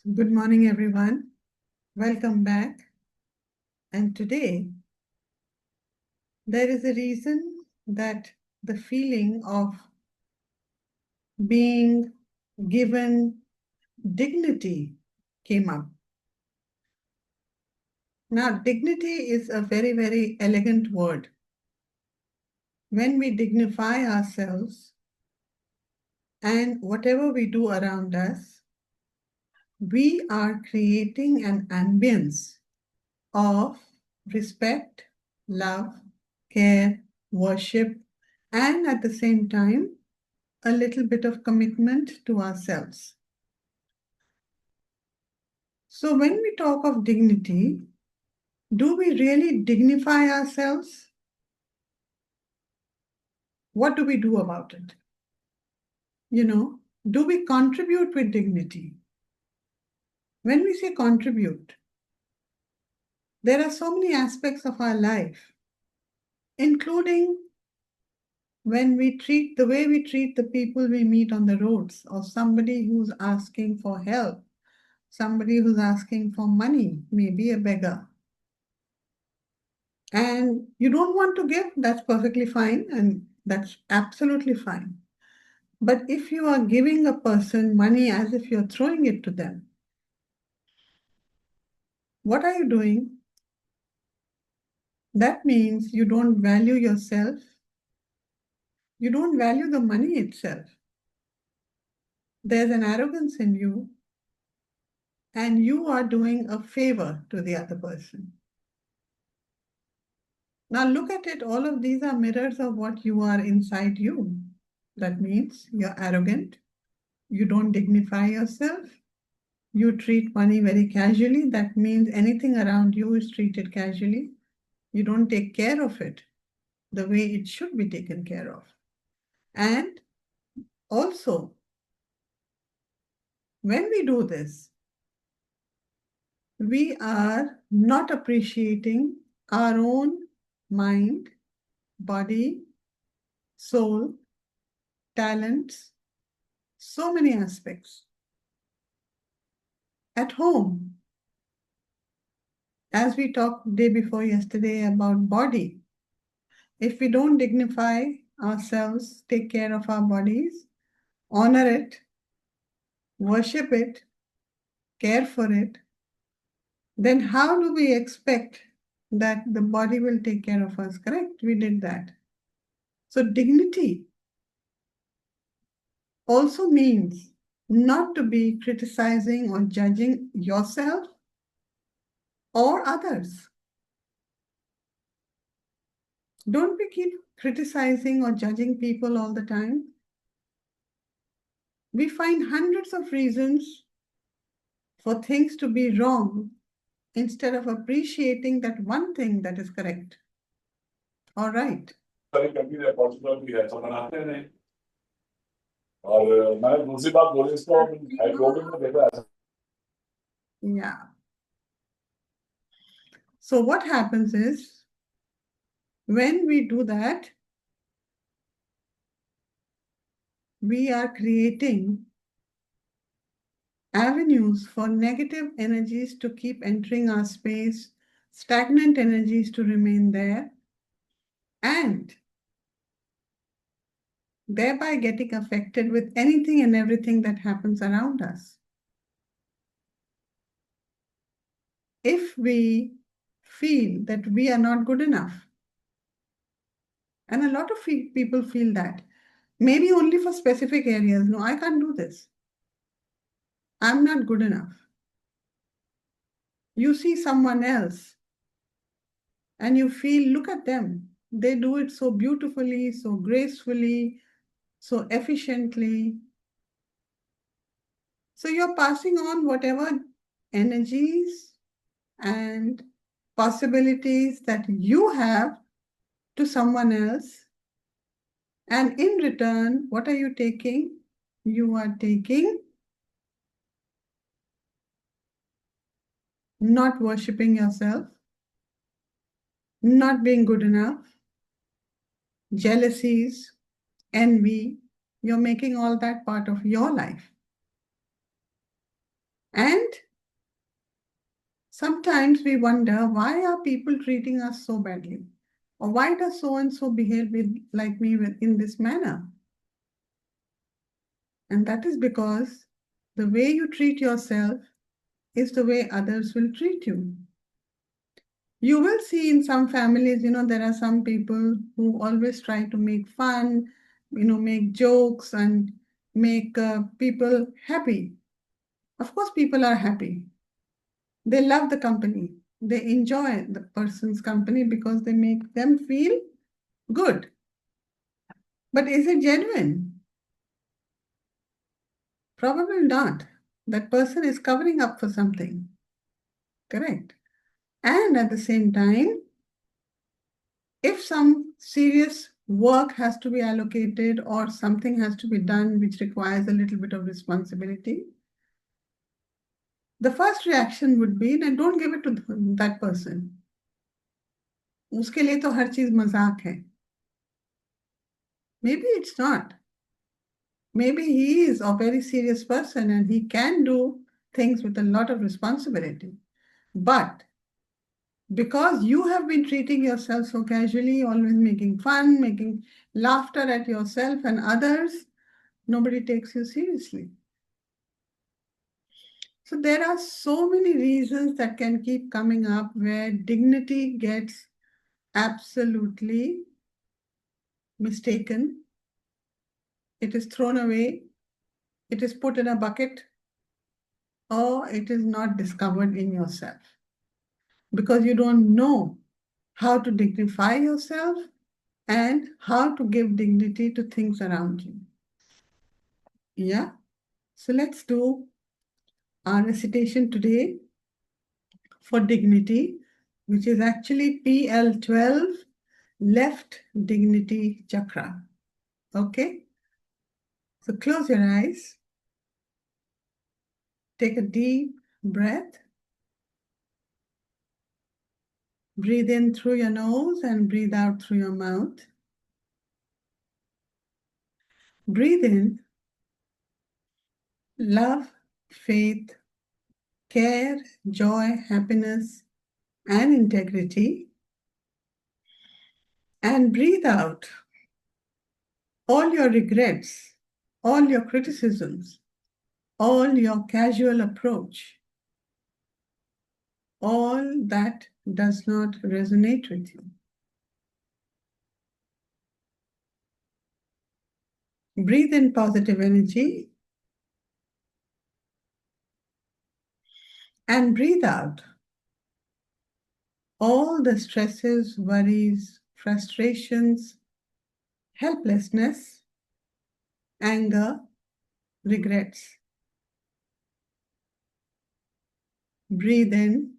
Good morning, everyone. Welcome back. And today, there is a reason that the feeling of being given dignity came up. Now, dignity is a very, very elegant word. When we dignify ourselves and whatever we do around us, we are creating an ambience of respect, love, care, worship, and at the same time, a little bit of commitment to ourselves. So when we talk of dignity, do we really dignify ourselves? What do we do about it? Do we contribute with dignity? When we say contribute, there are so many aspects of our life, including when we treat the way we treat the people we meet on the roads, or somebody who's asking for help, somebody who's asking for money, maybe a beggar. And you don't want to give, that's perfectly fine, and that's absolutely fine. But if you are giving a person money as if you're throwing it to them, what are you doing? That means you don't value yourself. You don't value the money itself. There's an arrogance in you, and you are doing a favor to the other person. Now look at it, all of these are mirrors of what you are inside you. That means you're arrogant, you don't dignify yourself, you treat money very casually. That means anything around you is treated casually. You don't take care of it the way it should be taken care of. And also, when we do this, we are not appreciating our own mind, body, soul, talents, so many aspects. At home, as we talked day before yesterday about body, if we don't dignify ourselves, take care of our bodies, honor it, worship it, care for it, then how do we expect that the body will take care of us? Correct? We did that. So dignity also means not to be criticizing or judging yourself or others. Don't we keep criticizing or judging people all the time? We find hundreds of reasons for things to be wrong instead of appreciating that one thing that is correct or right. Yeah. So what happens is, when we do that, we are creating avenues for negative energies to keep entering our space, stagnant energies to remain there, and thereby getting affected with anything and everything that happens around us. If we feel that we are not good enough, and a lot of people feel that, maybe only for specific areas, no, I can't do this. I'm not good enough. You see someone else and you feel, look at them. They do it so beautifully, so gracefully, so efficiently. So you're passing on whatever energies and possibilities that you have to someone else. And in return, what are you taking? You are taking not worshipping yourself, not being good enough, jealousies, envy. You're making all that part of your life. And sometimes we wonder, why are people treating us so badly? Or why does so-and-so behave like me in this manner? And that is because the way you treat yourself is the way others will treat you. You will see in some families, there are some people who always try to make fun, make jokes and make people happy. Of course, people are happy. They love the company. They enjoy the person's company because they make them feel good. But is it genuine? Probably not. That person is covering up for something. Correct. And at the same time, if some serious work has to be allocated or something has to be done which requires a little bit of responsibility, the first reaction would be that don't give it to that person. उसके लिए तो हर चीज मजाक है. Maybe it's not. Maybe he is a very serious person and he can do things with a lot of responsibility. But because you have been treating yourself so casually, always making fun, making laughter at yourself and others, nobody takes you seriously. So there are so many reasons that can keep coming up where dignity gets absolutely mistaken. It is thrown away, it is put in a bucket, or it is not discovered in yourself because you don't know how to dignify yourself and how to give dignity to things around you. Yeah, so let's do our recitation today for dignity, which is actually PL12, left dignity chakra. Okay, so close your eyes, take a deep breath, breathe in through your nose and breathe out through your mouth. Breathe in love, faith, care, joy, happiness, and integrity. And breathe out all your regrets, all your criticisms, all your casual approach, all that does not resonate with you. Breathe in positive energy and breathe out all the stresses, worries, frustrations, helplessness, anger, regrets. Breathe in,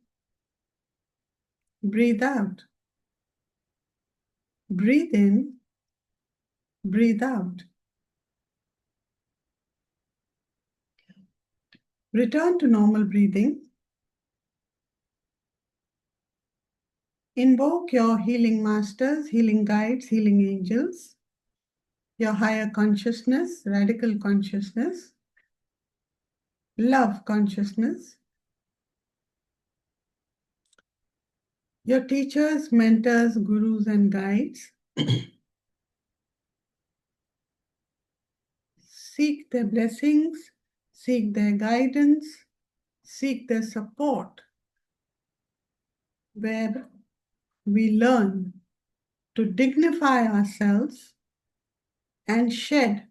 breathe out. Breathe in, breathe out. Return to normal breathing. Invoke your healing masters, healing guides, healing angels, your higher consciousness, radical consciousness, love consciousness, your teachers, mentors, gurus, and guides. Seek their blessings, seek their guidance, seek their support, where we learn to dignify ourselves and shed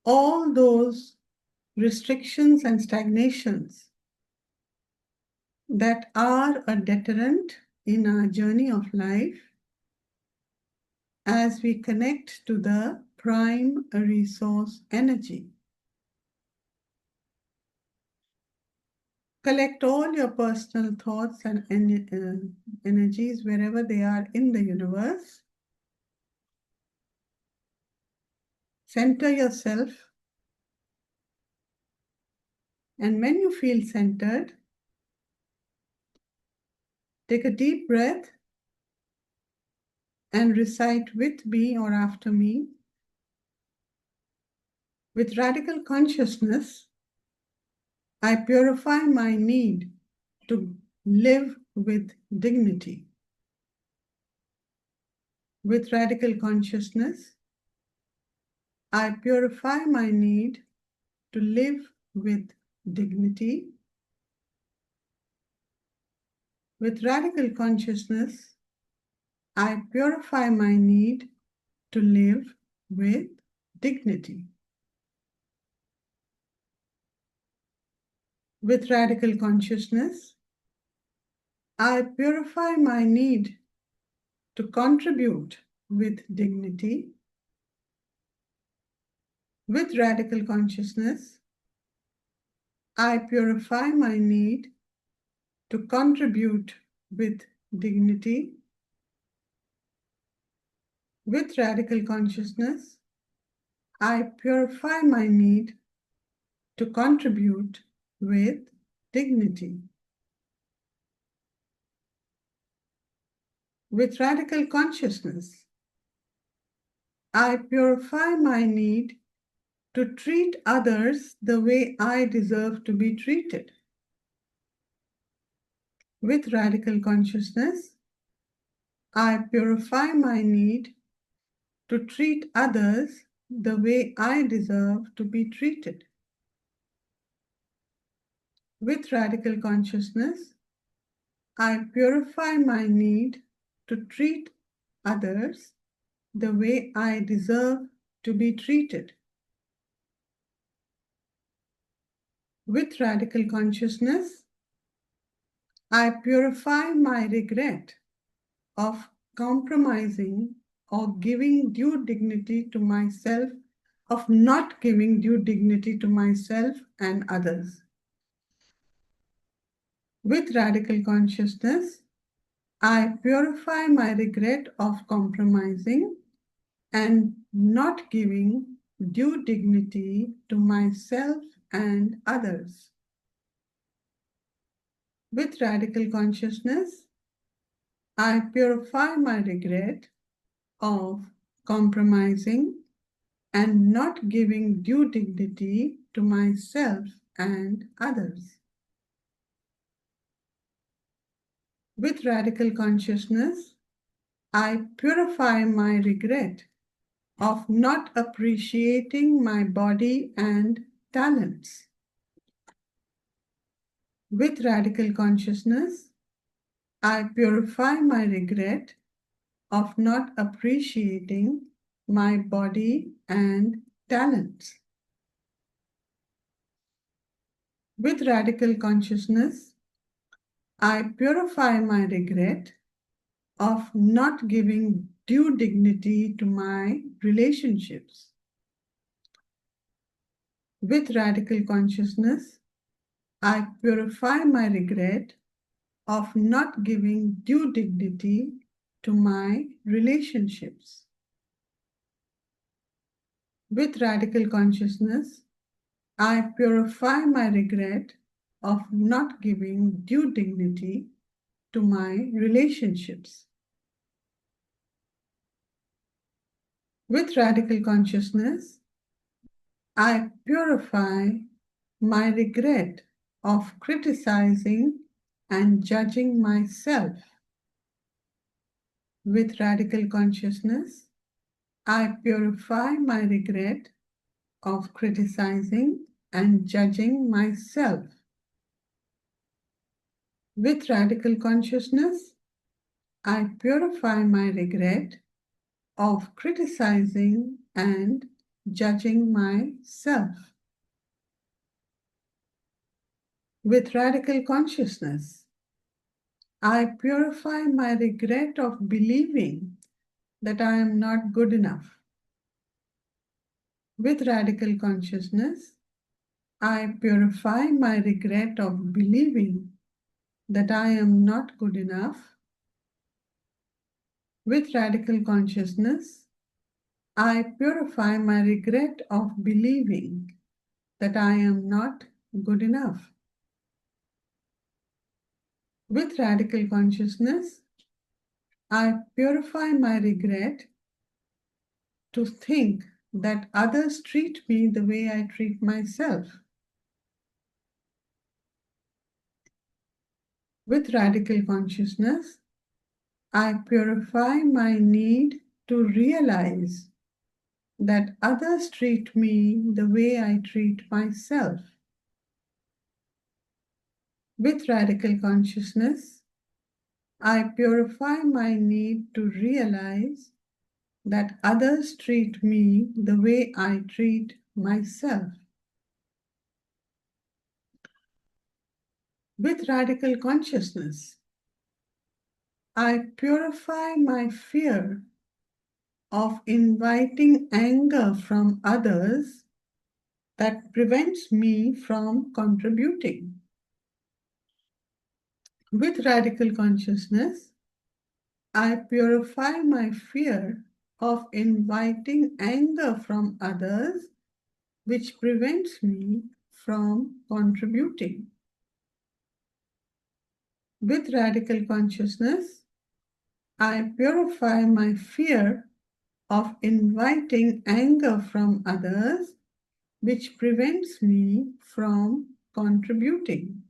all those restrictions and stagnations that are a deterrent in our journey of life as we connect to the prime resource energy. Collect all your personal thoughts and energies wherever they are in the universe. Center yourself. And when you feel centered, take a deep breath and recite with me or after me. With radical consciousness, I purify my need to live with dignity. With radical consciousness, I purify my need to live with dignity. With radical consciousness, I purify my need to live with dignity. With radical consciousness, I purify my need to contribute with dignity. With radical consciousness, I purify my need to contribute with dignity. With radical consciousness, I purify my need to contribute with dignity. With radical consciousness, I purify my need to treat others the way I deserve to be treated. With radical consciousness, I purify my need to treat others the way I deserve to be treated. With radical consciousness, I purify my need to treat others the way I deserve to be treated. With radical consciousness, I purify my regret of compromising or giving due dignity to myself, of not giving due dignity to myself and others. With radical consciousness, I purify my regret of compromising and not giving due dignity to myself and others. With radical consciousness, I purify my regret of compromising and not giving due dignity to myself and others. With radical consciousness, I purify my regret of not appreciating my body and talents. With radical consciousness, I purify my regret of not appreciating my body and talents. With radical consciousness, I purify my regret of not giving due dignity to my relationships. With radical consciousness, I purify my regret of not giving due dignity to my relationships. With radical consciousness, I purify my regret of not giving due dignity to my relationships. With radical consciousness, I purify my regret of criticizing and judging myself. With radical consciousness, I purify my regret of criticizing and judging myself. With radical consciousness, I purify my regret of criticizing and judging myself. With radical consciousness, I purify my regret of believing that I am not good enough. With radical consciousness, I purify my regret of believing that I am not good enough. With radical consciousness, I purify my regret of believing that I am not good enough. With radical consciousness, I purify my regret to think that others treat me the way I treat myself. With radical consciousness, I purify my need to realize that others treat me the way I treat myself. With radical consciousness, I purify my need to realize that others treat me the way I treat myself. With radical consciousness, I purify my fear of inviting anger from others that prevents me from contributing. With radical consciousness, I purify my fear of inviting anger from others, which prevents me from contributing. With radical consciousness, I purify my fear of inviting anger from others, which prevents me from contributing.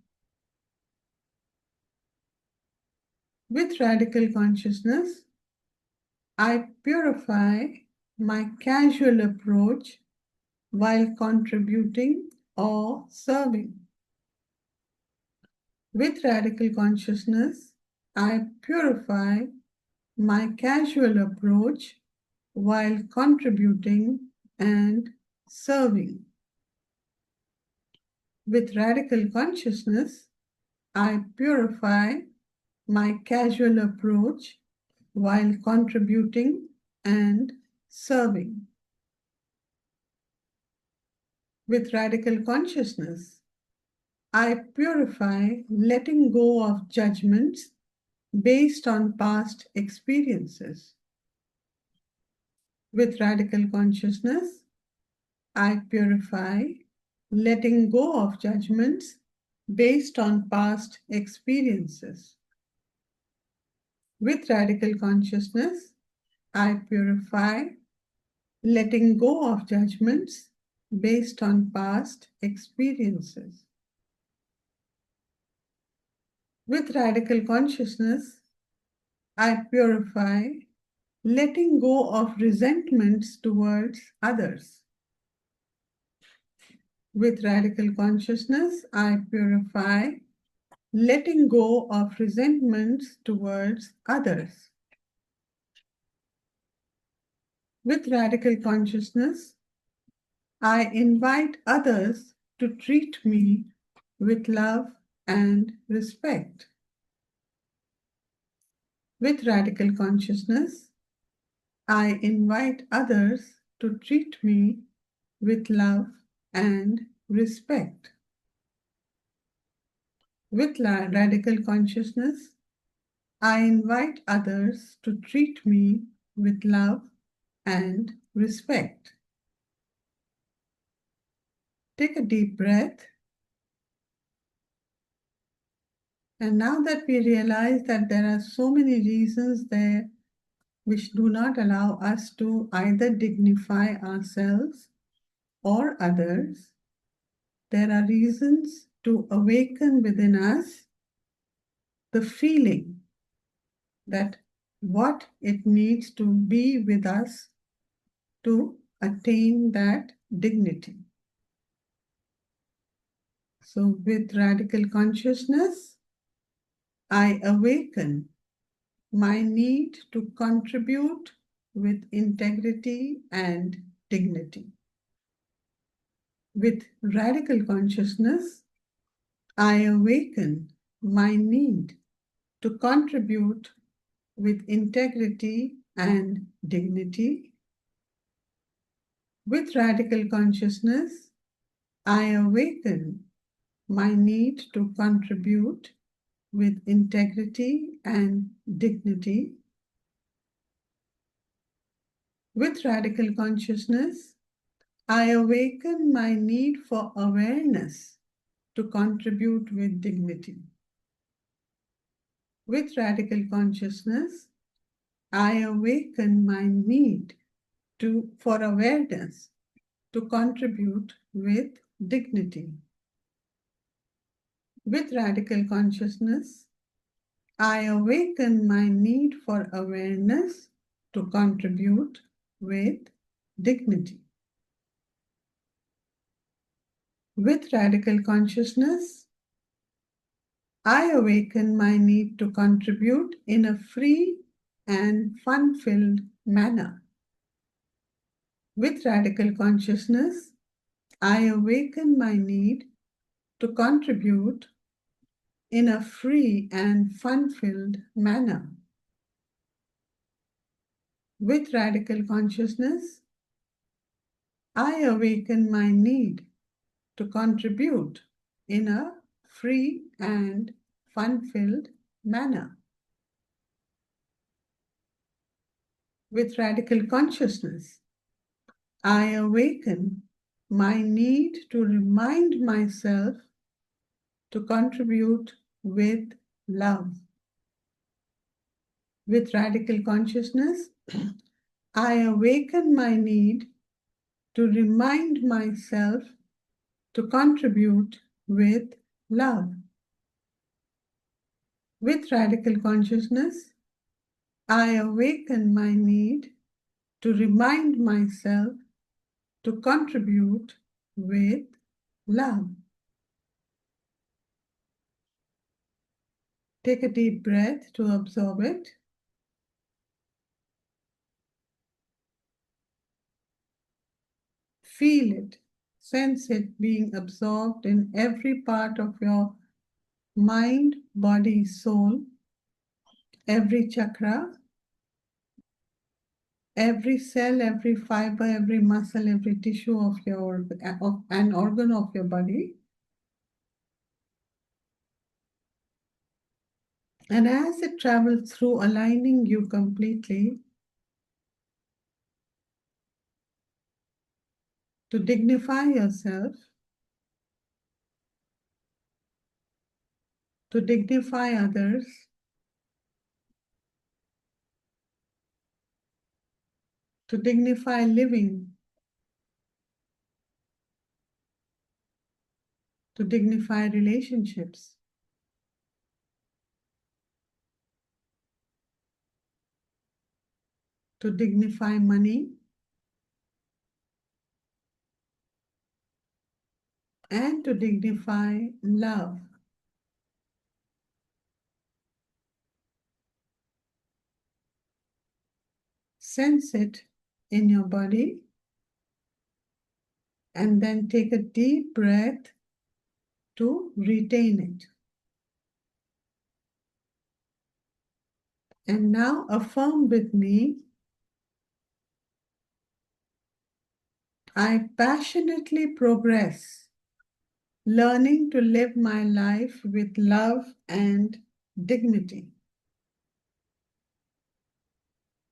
With radical consciousness, I purify my casual approach while contributing or serving. With radical consciousness, I purify my casual approach while contributing and serving. With radical consciousness, I purify my casual approach while contributing and serving. With radical consciousness, I purify letting go of judgments based on past experiences. With radical consciousness, I purify letting go of judgments based on past experiences. With radical consciousness, I purify letting go of judgments based on past experiences. With radical consciousness, I purify letting go of resentments towards others. With radical consciousness, I purify letting go of resentments towards others. With radical consciousness, I invite others to treat me with love and respect. With radical consciousness, I invite others to treat me with love and respect. With radical consciousness, I invite others to treat me with love and respect. Take a deep breath. And now that we realize that there are so many reasons there which do not allow us to either dignify ourselves or others, there are reasons to awaken within us the feeling that what it needs to be with us to attain that dignity. So with radical consciousness, I awaken my need to contribute with integrity and dignity. With radical consciousness, I awaken my need to contribute with integrity and dignity. With radical consciousness, I awaken my need to contribute with integrity and dignity. With radical consciousness, I awaken my need for awareness to contribute with dignity. With radical consciousness, I awaken my need for awareness to contribute with dignity. With radical consciousness, I awaken my need for awareness to contribute with dignity. With radical consciousness, I awaken my need to contribute in a free and fun-filled manner. With radical consciousness, I awaken my need to contribute in a free and fun-filled manner. With radical consciousness, I awaken my need to contribute in a free and fun-filled manner. With radical consciousness, I awaken my need to remind myself to contribute with love. With radical consciousness, I awaken my need to remind myself to contribute with love. With radical consciousness, I awaken my need to remind myself to contribute with love. Take a deep breath to absorb it. Feel it, sense it being absorbed in every part of your mind, body, soul, every chakra, every cell, every fiber, every muscle, every tissue of an organ of your body. And as it travels through, aligning you completely to dignify yourself, to dignify others, to dignify living, to dignify relationships, to dignify money, and to dignify love. Sense it in your body, and then take a deep breath to retain it. And now affirm with me, I passionately progress, learning to live my life with love and dignity.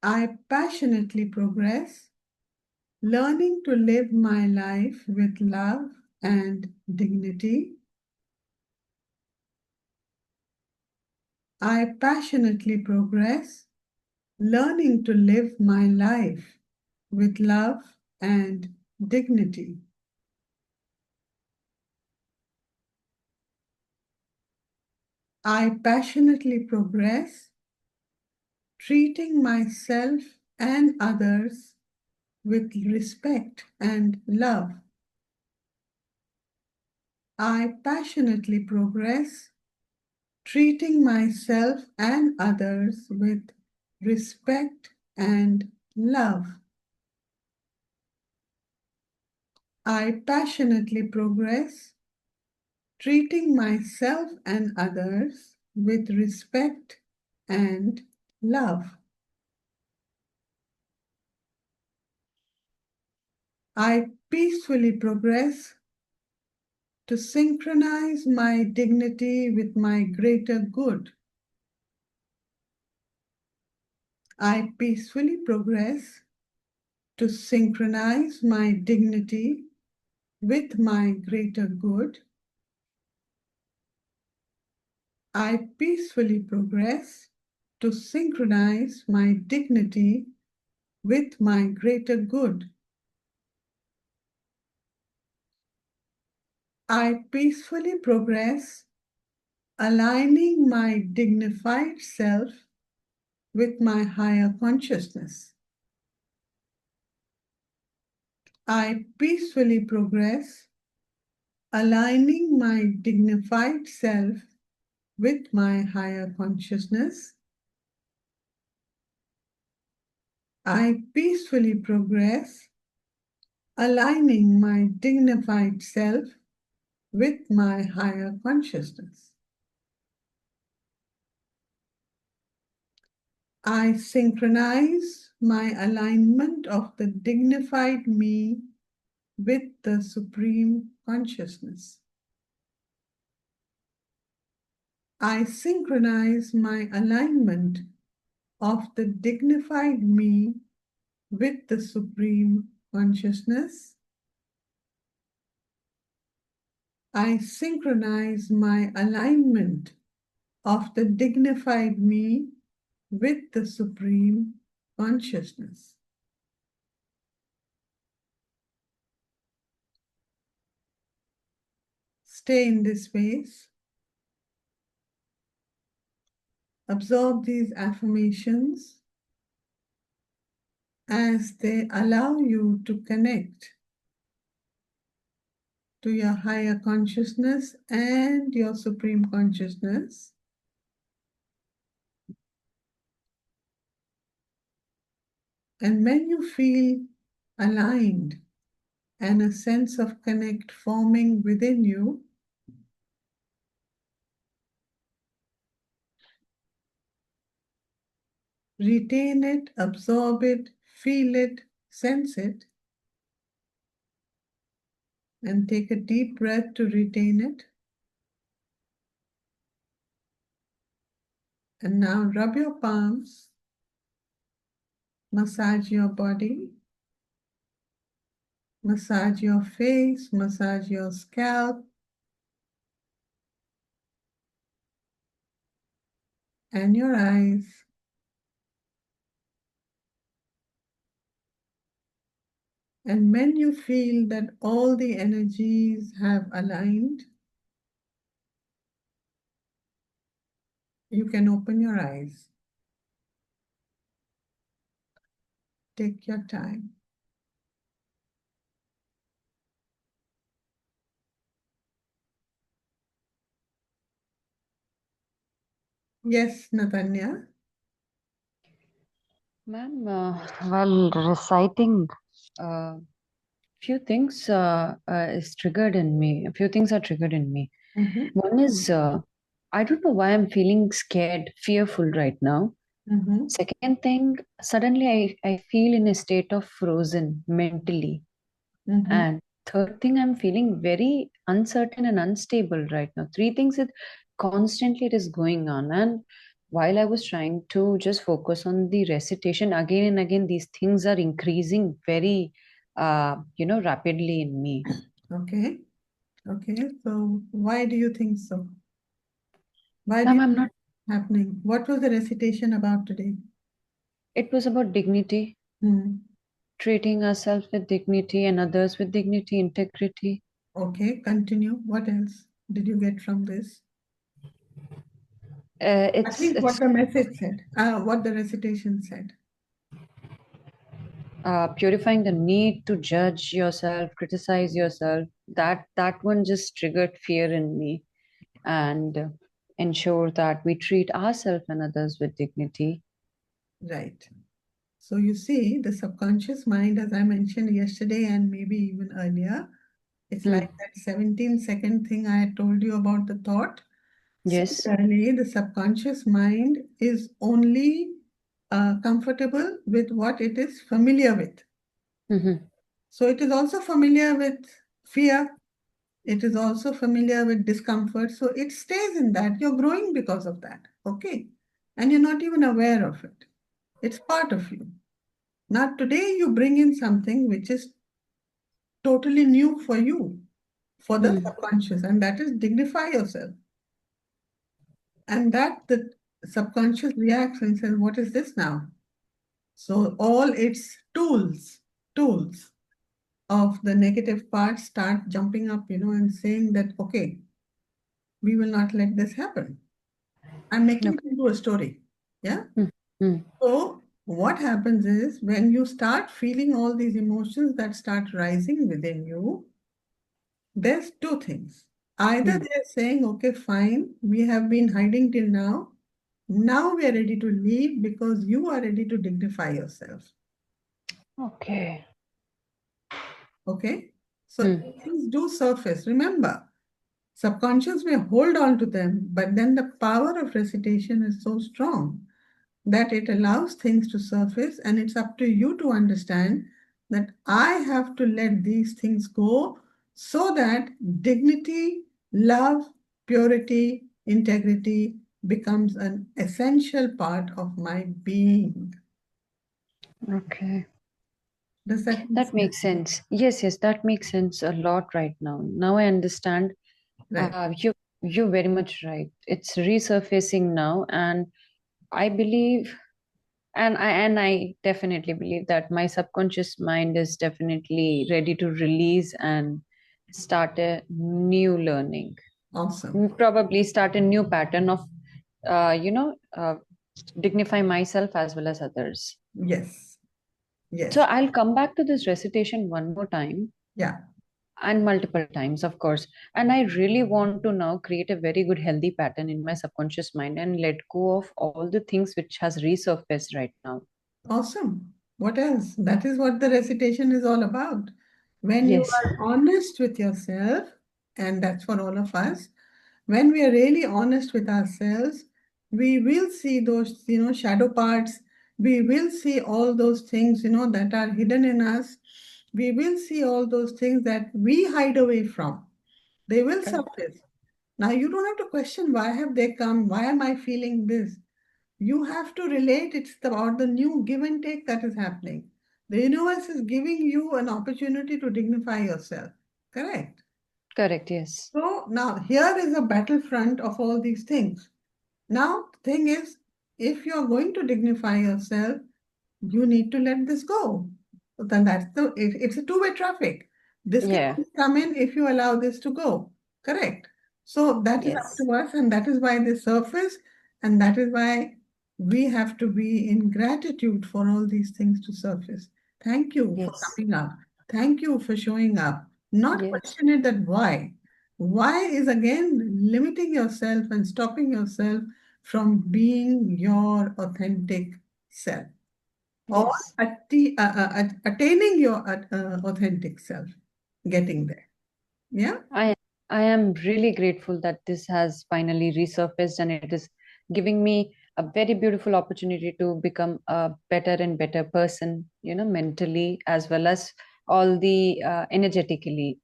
I passionately progress, learning to live my life with love and dignity. I passionately progress, learning to live my life with love and dignity. I passionately progress, treating myself and others with respect and love. I passionately progress, treating myself and others with respect and love. I passionately progress, treating myself and others with respect and love. I peacefully progress to synchronize my dignity with my greater good. I peacefully progress to synchronize my dignity with my greater good. I peacefully progress to synchronize my dignity with my greater good. I peacefully progress aligning my dignified self with my higher consciousness. I peacefully progress, aligning my dignified self with my higher consciousness. I peacefully progress, aligning my dignified self with my higher consciousness. I synchronize my alignment of the dignified me with the Supreme Consciousness. I synchronize my alignment of the dignified me with the Supreme Consciousness. I synchronize my alignment of the dignified me with the Supreme Consciousness. Stay in this space. Absorb these affirmations as they allow you to connect to your higher consciousness and your Supreme Consciousness. And when you feel aligned and a sense of connect forming within you, retain it, absorb it, feel it, sense it, and take a deep breath to retain it. And now rub your palms, massage your body, massage your face, massage your scalp, and your eyes. And when you feel that all the energies have aligned, you can open your eyes. Take your time. Yes, Natanya. Ma'am, while reciting, few things is triggered in me. A few things are triggered in me. Mm-hmm. One is I don't know why I'm feeling scared, fearful right now. Mm-hmm. Second thing, suddenly I feel in a state of frozen mentally. Mm-hmm. And third thing, I'm feeling very uncertain and unstable right now. Three things that constantly it is going on. And while I was trying to just focus on the recitation, again and again, these things are increasing very, rapidly in me. Okay. Okay. So why do you think so? Why do Ma'am, you I'm think not, it's happening? What was the recitation about today? it was about dignity, Hmm. treating ourselves with dignity and others with dignity, integrity. Okay, continue. What else did you get from this? At least what It's the message said, what the recitation said. purifying the need to judge yourself, criticize yourself. That one just triggered fear in me, and ensure that we treat ourselves and others with dignity. Right. So you see, the subconscious mind, as I mentioned yesterday and maybe even earlier, it's Hmm. like that 17-second thing I had told you about the thought. Yes. Similarly, the subconscious mind is only comfortable with what it is familiar with. Mm-hmm. So it is also familiar with fear. It is also familiar with discomfort. So it stays in that. You're growing because of that. Okay. And you're not even aware of it. It's part of you. Now, today you bring in something which is totally new for you, for the Hmm. subconscious, and that is dignify yourself. And that the subconscious reacts and says, what is this now? So all its tools of the negative part start jumping up, and saying that, okay, we will not let this happen. I'm making it Okay. into a story. Yeah. Mm, mm. So what happens is when you start feeling all these emotions that start rising within you, there's two things. Either Mm. they're saying, okay, fine, we have been hiding till now. Now we are ready to leave because you are ready to dignify yourself. Okay. Okay. So Mm. things do surface. Remember, subconscious may hold on to them, but then the power of recitation is so strong that it allows things to surface, and it's up to you to understand that I have to let these things go so that dignity, love, purity, integrity becomes an essential part of my being. Okay. Does that make That sense? makes sense. Yes, yes, that makes sense a lot right now. Now I understand. Right. You're very much right. It's resurfacing now, and I believe, and I definitely believe that my subconscious mind is definitely ready to release and start a new learning. Awesome. Probably start a new pattern of, uh, you know, uh, dignify myself as well as others. Yes. So Yes. I'll come back to this recitation one more time Yeah. and multiple times, of course. And I really want to now create a very good healthy pattern in my subconscious mind and let go of all the things which has resurfaced right now. Awesome. What else? That is what the recitation is all about. When you Yes, are honest with yourself, and that's for all of us, when we are really honest with ourselves, we will see those, shadow parts. We will see all those things, that are hidden in us. We will see all those things that we hide away from. They will correct. surface. Now, you don't have to question why have they come? Why am I feeling this? You have to relate it's about the new give and take that is happening. The universe is giving you an opportunity to dignify yourself. Correct. Correct, yes. So now here is a battlefront of all these things. Now, the thing is, if you're going to dignify yourself, you need to let this go. So then it's a two-way traffic. This can Yeah, only come in if you allow this to go. Correct. So that is up yes, to us, and that is why they surface, and that is why we have to be in gratitude for all these things to surface. Thank you for yes, coming up. Thank you for showing up. Not yes, question it that why. Why is again limiting yourself and stopping yourself from being your authentic self or yes. attaining your authentic self, getting there. Yeah, I I am really grateful that this has finally resurfaced and it is giving me a very beautiful opportunity to become a better and better person, mentally as well as all the energetically.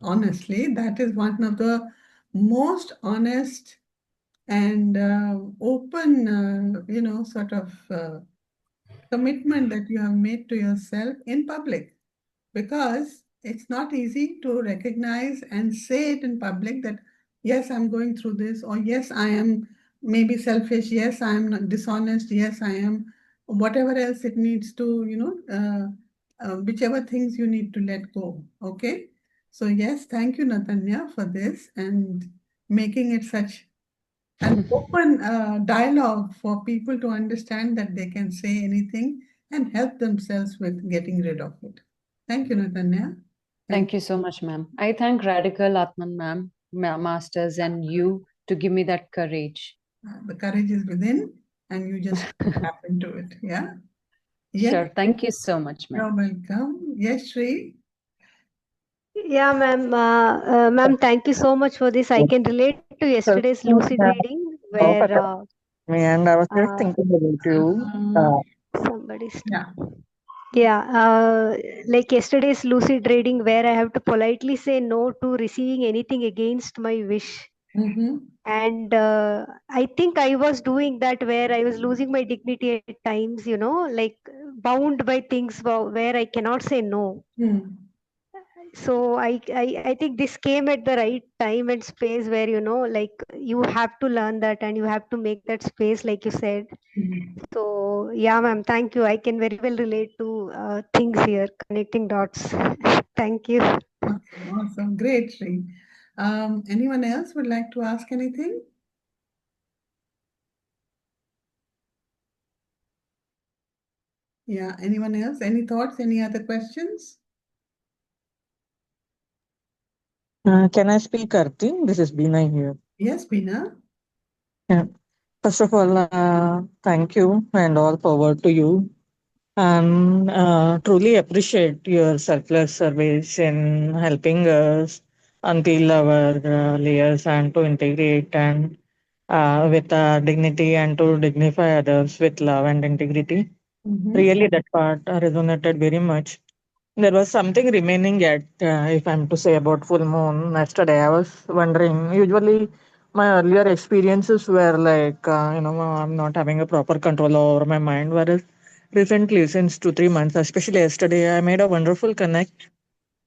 honestly, that is one of the most honest and open, sort of commitment that you have made to yourself in public. Because it's not easy to recognize and say it in public that, yes, I'm going through this, or yes, I am maybe selfish, yes, I am dishonest, yes, I am whatever else it needs to, whichever things you need to let go. Okay. So, yes, thank you, Natanya, for this and making it such an open dialogue for people to understand that they can say anything and help themselves with getting rid of it. Thank you, Natanya. Thank Thank you so much, ma'am. I thank Radical Atman, ma'am, masters, and you to give me that courage. The courage is within, and you just tap into it. Yeah. Yes, Sure. Thank you so much, ma'am. you're welcome. Yes, Shri. Yeah, ma'am. Ma'am, thank you so much for this. I can relate to yesterday's lucid reading where Me and I was just uh, thinking about you. Uh, somebody. yeah. Yeah, like yesterday's lucid reading where I have to politely say no to receiving anything against my wish. Mm-hmm. And I think I was doing that where I was losing my dignity at times, like bound by things where I cannot say no. Mm. So I think this came at the right time and space where like you have to learn that and you have to make that space like you said. Mm. So yeah, ma'am, thank you. I can very well relate to things here, connecting dots. Thank you. Awesome, awesome. Great, Shri. Anyone else would like to ask anything? Yeah, anyone else? Any thoughts? Any other questions? Can I speak, Arti? This is Bina here. Yes, Bina. Yeah. First of all, thank you and all power to you. And truly appreciate your selfless service in helping us until our layers and to integrate and with dignity and to dignify others with love and integrity. Mm-hmm. Really, that part resonated very much. There was something remaining yet, if I'm to say about full moon. Yesterday, I was wondering. Usually, my earlier experiences were like, I'm not having a proper control over my mind. Whereas recently, since 2 3 months, especially yesterday, I made a wonderful connect,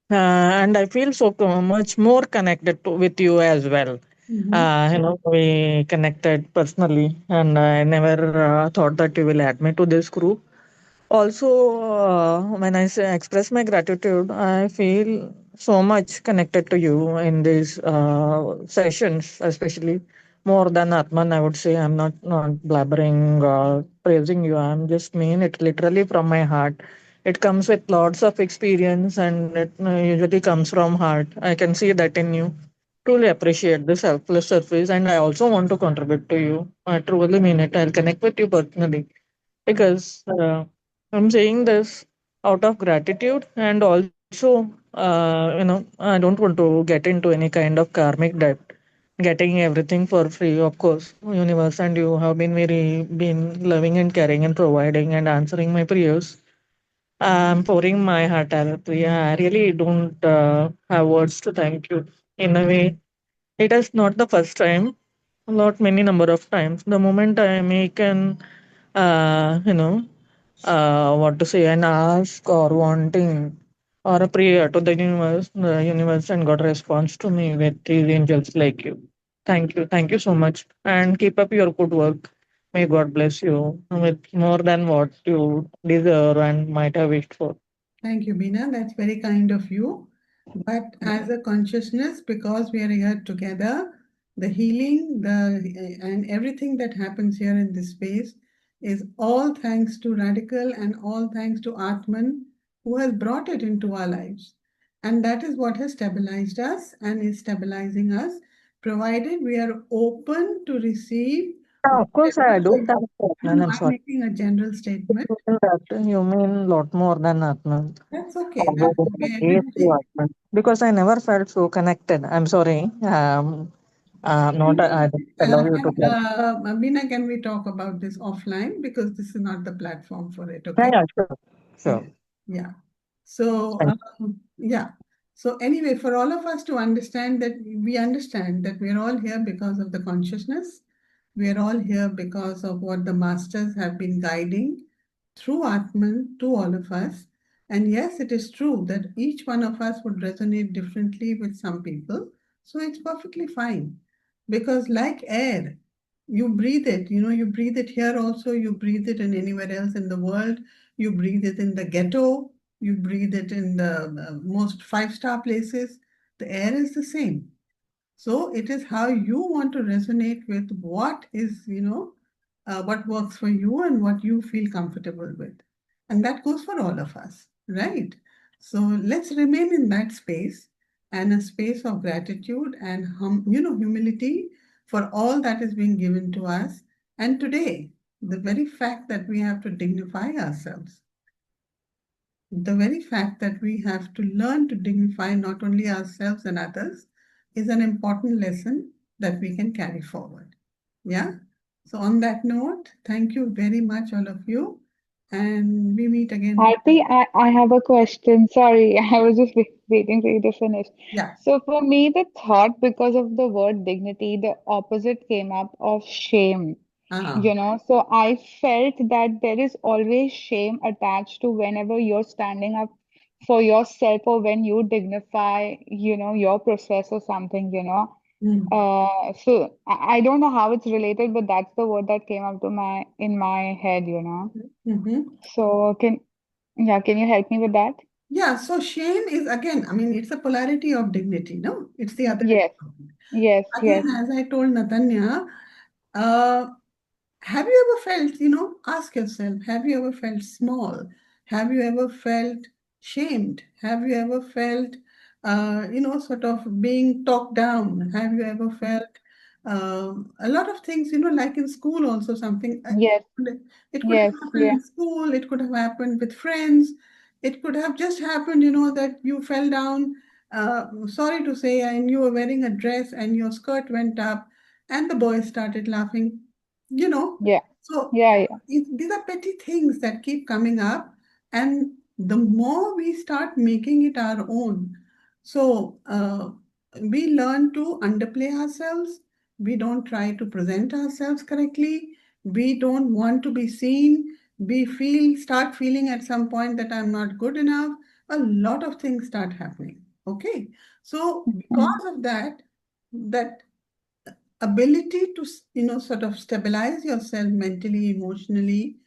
and I feel so much more connected with you as well. Mm-hmm. We connected personally, and I never thought that you will add me to this group. Also, when I say express my gratitude, I feel so much connected to you in these sessions, especially more than Atman. I would say I'm not blabbering, praising you. I'm just mean it literally from my heart. It comes with lots of experience, and it usually comes from heart. I can see that in you. Truly appreciate the selfless service, and I also want to contribute to you. I truly mean it. I'll connect with you personally because I'm saying this out of gratitude, and also, I don't want to get into any kind of karmic debt, getting everything for free. Of course, universe and you have been loving and caring and providing and answering my prayers. I'm pouring my heart out. Yeah, I really don't have words to thank you. In a way, it is not the first time, not many number of times. The moment I make an, what to say, an ask or wanting or a prayer to the universe, and God responds to me with His angels like you. Thank you so much, and keep up your good work. May God bless you with more than what you deserve and might have wished for. Thank you, Bina. That's very kind of you. But as a consciousness, because we are here together, the healing, the and everything that happens here in this space is all thanks to Radical and all thanks to Atman, who has brought it into our lives. And that is what has stabilized us and is stabilizing us, provided we are open to receive Yeah, of course, I do whatever. thank you, No, Atman. no, I'm I'm sorry. making a general statement. You mean a lot more than Atman. That's okay. That's the way Yes, you everybody. are. Because I never felt so connected. I'm sorry. Not I don't allow you to tell. Meena, can we talk about this offline? Because this is not the platform for it, Yeah, okay? yeah, sure, Yeah. sure. Yeah. So, Thank yeah. So, anyway, for all of us to understand that we understand that we're all here because of the consciousness. We are all here because of what the masters have been guiding through Atman to all of us. And yes, it is true that each one of us would resonate differently with some people. So it's perfectly fine because, like air, you breathe it. You breathe it here also, you breathe it in anywhere else in the world. You breathe it in the ghetto, you breathe it in the most five-star places. The air is the same. So it is how you want to resonate with what is, what works for you and what you feel comfortable with. And that goes for all of us, right? So let's remain in that space and a space of gratitude and, humility for all that is being given to us. And today, the very fact that we have to dignify ourselves, the very fact that we have to learn to dignify not only ourselves and others is an important lesson that we can carry forward. Yeah. So, on that note, thank you very much, all of you. And we meet again. Aarti, I have a question. Sorry, I was just waiting for you to finish. Yeah. So, for me, the thought, because of the word dignity, the opposite came up of shame. Ah. So I felt that there is always shame attached to whenever you're standing up for yourself or when you dignify, your process or something. Mm. So I don't know how it's related, but that's the word that came up to my in my head. Mhm. So can you help me with that? Yeah, so shame is again, I mean, it's a polarity of dignity, no? It's the other Yes, end. yes, Again, yes. as I told Natanya, uh, have you ever felt, ask yourself, have you ever felt small? Have you ever felt shamed? Have you ever felt, sort of being talked down? Have you ever felt a lot of things, like in school also something, Yes, it could have yes, happened yeah, in school, it could have happened with friends, it could have just happened, that you fell down, sorry to say, and you were wearing a dress and your skirt went up and the boys started laughing, you know. yeah, So yeah, yeah. these are petty things that keep coming up, and the more we start making it our own, so we learn to underplay ourselves. We don't try to present ourselves correctly. We don't want to be seen. We start feeling at some point that I'm not good enough. A lot of things start happening. Okay, so Mhm. because of that, that ability to sort of stabilize yourself mentally, emotionally,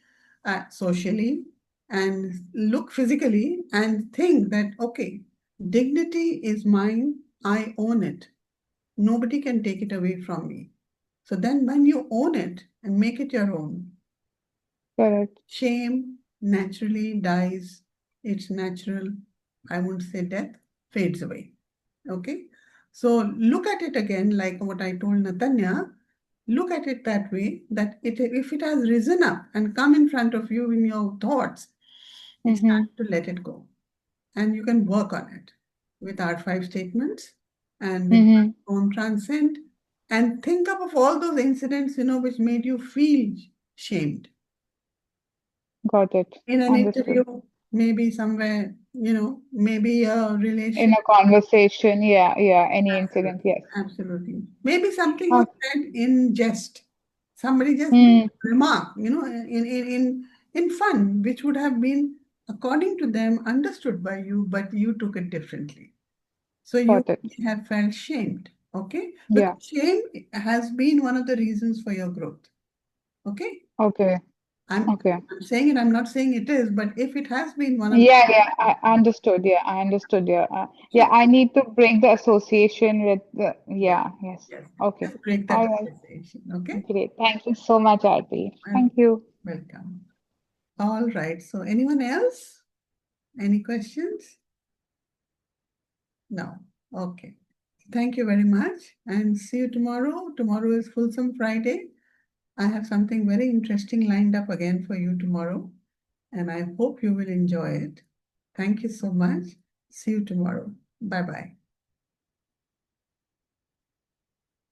socially, and look physically and think that, okay, dignity is mine, I own it, nobody can take it away from me. So then when you own it and make it your own, Correct. shame naturally dies. It's natural, I won't say death, fades away. Okay. So look at it again, like what I told Natanya. Look at it that way, that if it has risen up and come in front of you in your thoughts, it's Mm-hmm. time to let it go. And you can work on it with our 5 statements and with Mm-hmm. own transcend. And think up of all those incidents, which made you feel shamed Got it. in an Understood. interview, maybe somewhere, maybe a In relation. a conversation, yeah, yeah, any incident, Absolutely. yes. Absolutely. Maybe something was Okay. said in jest. Somebody just made Mm, a remark, in fun, which would have been, according to them, understood by you, but you took it differently. So you got it. have felt shamed. Okay? Yeah. Because shame has been one of the reasons for your growth. Okay? Okay. I'm, Okay. I'm saying it, I'm not saying it is, but if it has been one of the Yeah, yeah, I understood. Yeah, I understood. Yeah, yeah, I need to break the association with the, yes, yeah, yes. yes, Okay. just break that All right. association. Okay? Great. Thank you so much, Aarti. Well, Thank you. welcome. All right. So, anyone else? Any questions? No. Okay. Thank you very much and see you tomorrow. Tomorrow is Fulsome Friday. I have something very interesting lined up again for you tomorrow, and I hope you will enjoy it. Thank you so much. See you tomorrow. Bye bye.